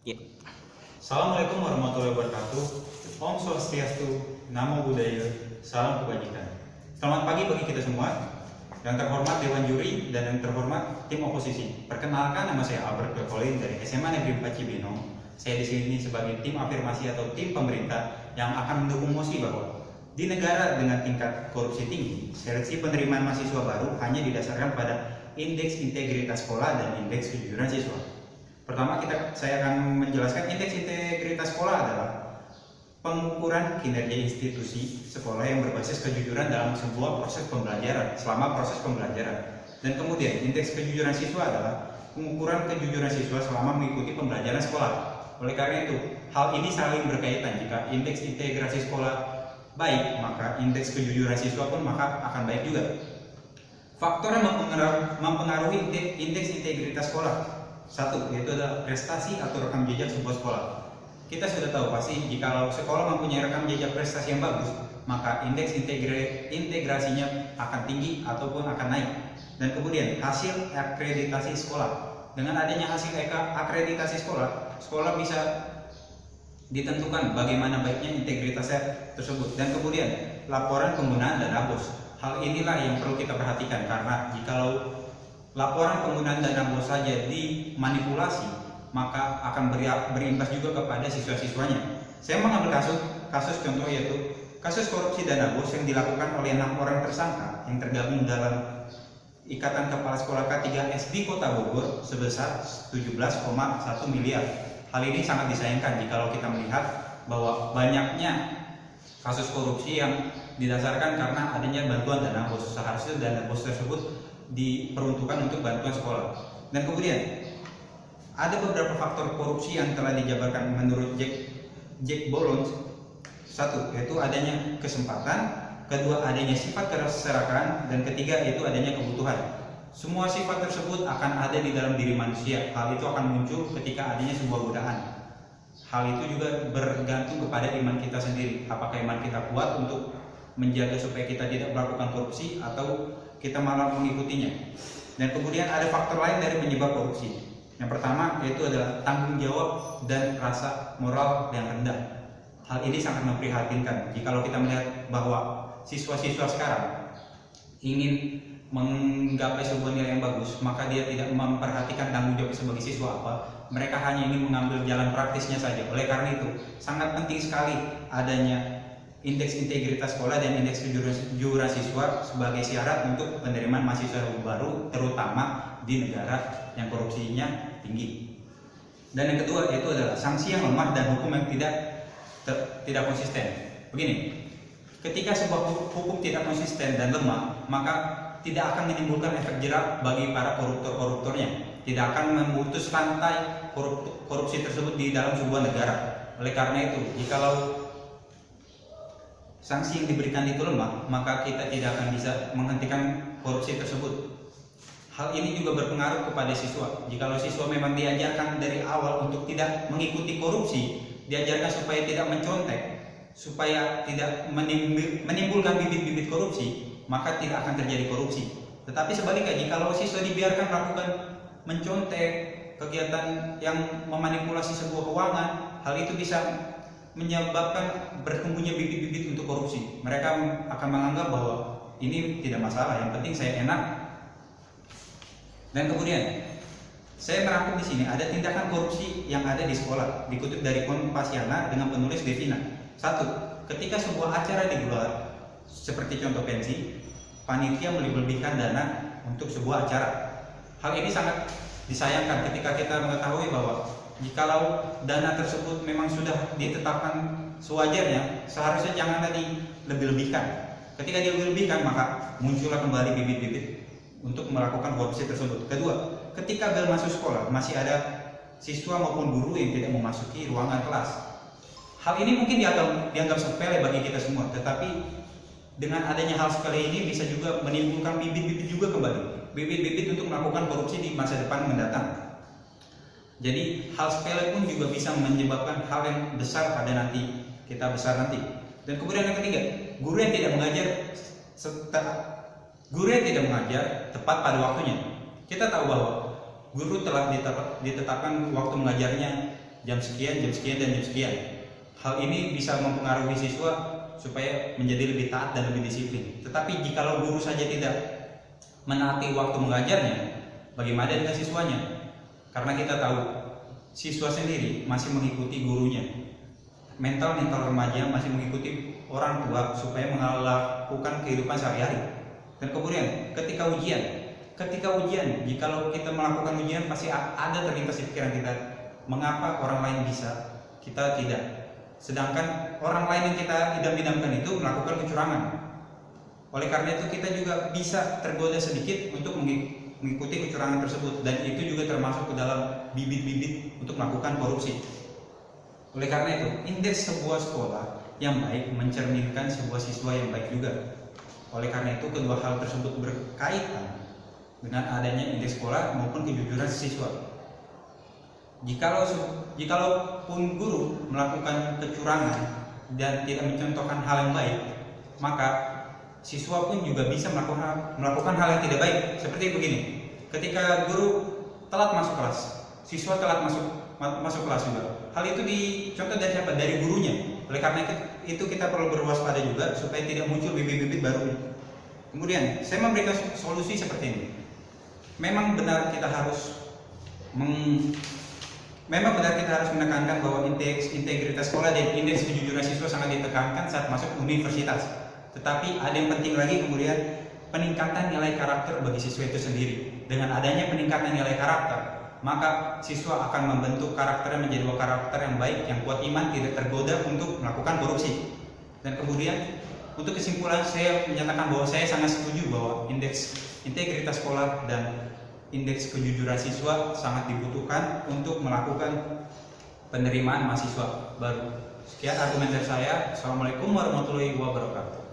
Ya. Assalamualaikum warahmatullahi wabarakatuh. Om Swastiastu, Namo Buddhaya, salam kebajikan. Selamat pagi bagi kita semua. Yang terhormat Dewan Juri dan yang terhormat tim oposisi. Perkenalkan, nama saya Albert Kekolin dari SMA Negeri 4 Cibinong. Saya di sini sebagai tim afirmasi atau tim pemerintah yang akan mendukung mosi bahwa di negara dengan tingkat korupsi tinggi, seleksi penerimaan mahasiswa baru hanya didasarkan pada indeks integritas sekolah dan indeks kejujuran siswa. Pertama saya akan menjelaskan indeks integritas sekolah adalah pengukuran kinerja institusi sekolah yang berbasis kejujuran dalam sebuah proses pembelajaran selama proses pembelajaran. Dan kemudian indeks kejujuran siswa adalah pengukuran kejujuran siswa selama mengikuti pembelajaran sekolah. Oleh karena itu, hal ini saling berkaitan. Jika indeks integrasi sekolah baik, maka indeks kejujuran siswa pun maka akan baik juga. Faktor yang mempengaruhi indeks integritas sekolah. Satu, yaitu adalah prestasi atau rekam jejak sebuah sekolah. Kita sudah tahu pasti jika sekolah mempunyai rekam jejak prestasi yang bagus, maka indeks integrasinya akan tinggi ataupun akan naik. Dan kemudian hasil akreditasi sekolah. Dengan adanya hasil akreditasi sekolah, sekolah bisa ditentukan bagaimana baiknya integritasnya tersebut. Dan kemudian laporan penggunaan dana BOS. Hal inilah yang perlu kita perhatikan, karena jikalau laporan penggunaan dana BOS saja dimanipulasi, maka akan berimbas juga kepada siswa-siswanya. Saya mengambil kasus contoh, yaitu kasus korupsi dana BOS yang dilakukan oleh 6 orang tersangka yang tergabung dalam Ikatan Kepala Sekolah K3S di Kota Bogor sebesar 17,1 miliar. Hal ini sangat disayangkan jikalau kita melihat bahwa banyaknya kasus korupsi yang didasarkan karena adanya bantuan dana BOS. Seharusnya dana BOS tersebut diperuntukkan untuk bantuan sekolah. Dan kemudian ada beberapa faktor korupsi yang telah dijabarkan menurut Jack Bolons. Satu, yaitu adanya kesempatan. Kedua, adanya sifat keserakahan. Dan ketiga, yaitu adanya kebutuhan. Semua sifat tersebut akan ada di dalam diri manusia. Hal itu akan muncul ketika adanya sebuah godaan. Hal itu juga bergantung kepada iman kita sendiri. Apakah iman kita kuat untuk menjaga supaya kita tidak melakukan korupsi, atau kita malah mengikutinya. Dan kemudian ada faktor lain dari penyebab korupsi. Yang pertama yaitu adalah tanggung jawab dan rasa moral yang rendah. Hal ini sangat memprihatinkan. Jikalau kita melihat bahwa siswa-siswa sekarang ingin menggapai sebuah nilai yang bagus, maka dia tidak memperhatikan tanggung jawab sebagai siswa apa. Mereka hanya ingin mengambil jalan praktisnya saja. Oleh karena itu, sangat penting sekali adanya indeks integritas sekolah dan indeks kejujuran siswa sebagai syarat untuk penerimaan mahasiswa baru, terutama di negara yang korupsinya tinggi. Dan yang kedua yaitu adalah sanksi yang lemah dan hukum yang tidak konsisten. Begini, ketika sebuah hukum tidak konsisten dan lemah, maka tidak akan menimbulkan efek jerak bagi para koruptornya. Tidak akan memutus rantai korupsi tersebut di dalam sebuah negara. Oleh karena itu, jikalau sanksi yang diberikan itu lemah, maka kita tidak akan bisa menghentikan korupsi tersebut. Hal ini juga berpengaruh kepada siswa. Jikalau siswa memang diajarkan dari awal untuk tidak mengikuti korupsi, diajarkan supaya tidak mencontek, supaya tidak menimbulkan bibit-bibit korupsi, maka tidak akan terjadi korupsi. Tetapi sebaliknya, jikalau siswa dibiarkan melakukan mencontek, kegiatan yang memanipulasi sebuah keuangan, hal itu bisa menyebabkan bertumbuhnya bibit-bibit untuk korupsi. Mereka akan menganggap bahwa ini tidak masalah, yang penting saya enak. Dan kemudian saya merangkum di sini ada tindakan korupsi yang ada di sekolah, dikutip dari Kompasiana dengan penulis Devina. Satu, ketika sebuah acara digelar, seperti contoh pensi, panitia melebih-lebihkan dana untuk sebuah acara. Hal ini sangat disayangkan ketika kita mengetahui bahwa jikalau dana tersebut memang sudah ditetapkan sewajarnya, seharusnya jangan tadi lebih-lebihkan. Ketika dilebih-lebihkan, maka muncullah kembali bibit-bibit untuk melakukan korupsi tersebut. Kedua, ketika bel masuk sekolah, masih ada siswa maupun guru yang tidak memasuki ruangan kelas. Hal ini mungkin dianggap sepele bagi kita semua, tetapi dengan adanya hal sepele ini bisa juga menimbulkan bibit-bibit juga kembali, bibit-bibit untuk melakukan korupsi di masa depan mendatang. Jadi hal sepele pun juga bisa menyebabkan hal yang besar pada nanti kita besar nanti. Dan kemudian yang ketiga, guru yang tidak mengajar tepat pada waktunya. Kita tahu bahwa guru telah ditetapkan waktu mengajarnya jam sekian, dan jam sekian. Hal ini bisa mempengaruhi siswa supaya menjadi lebih taat dan lebih disiplin. Tetapi jikalau guru saja tidak menaati waktu mengajarnya, bagaimana dengan siswanya? Karena kita tahu siswa sendiri masih mengikuti gurunya. Mental remaja masih mengikuti orang tua supaya melakukan kehidupan sehari-hari. Dan kemudian ketika ujian, jikalau kita melakukan ujian pasti ada terlintas di pikiran kita, mengapa orang lain bisa, kita tidak. Sedangkan orang lain yang kita idam-idamkan itu melakukan kecurangan. Oleh karena itu kita juga bisa tergoda sedikit untuk mengikuti kecurangan tersebut, dan itu juga termasuk ke dalam bibit-bibit untuk melakukan korupsi. Oleh karena itu, indeks sebuah sekolah yang baik mencerminkan sebuah siswa yang baik juga. Oleh karena itu, kedua hal tersebut berkaitan dengan adanya indeks sekolah maupun kejujuran siswa. Jikalau pun guru melakukan kecurangan dan tidak mencontohkan hal yang baik, maka siswa pun juga bisa melakukan hal yang tidak baik. Seperti begini, ketika guru telat masuk kelas, siswa telat masuk kelas juga. Hal itu dicontoh dari siapa? Dari gurunya. Oleh karena itu kita perlu berwaspada juga supaya tidak muncul bibit-bibit baru. Kemudian saya memberikan solusi seperti ini. Memang benar kita harus menekankan bahwa integritas sekolah dan indeks kejujuran siswa sangat ditekankan saat masuk universitas. Tetapi ada yang penting lagi, kemudian peningkatan nilai karakter bagi siswa itu sendiri. Dengan adanya peningkatan nilai karakter, maka siswa akan membentuk karakternya menjadi karakter yang baik, yang kuat iman, tidak tergoda untuk melakukan korupsi. Dan kemudian untuk kesimpulan, saya menyatakan bahwa saya sangat setuju bahwa indeks integritas sekolah dan indeks kejujuran siswa sangat dibutuhkan untuk melakukan penerimaan mahasiswa baru. Sekian argumen dari saya. Assalamualaikum warahmatullahi wabarakatuh.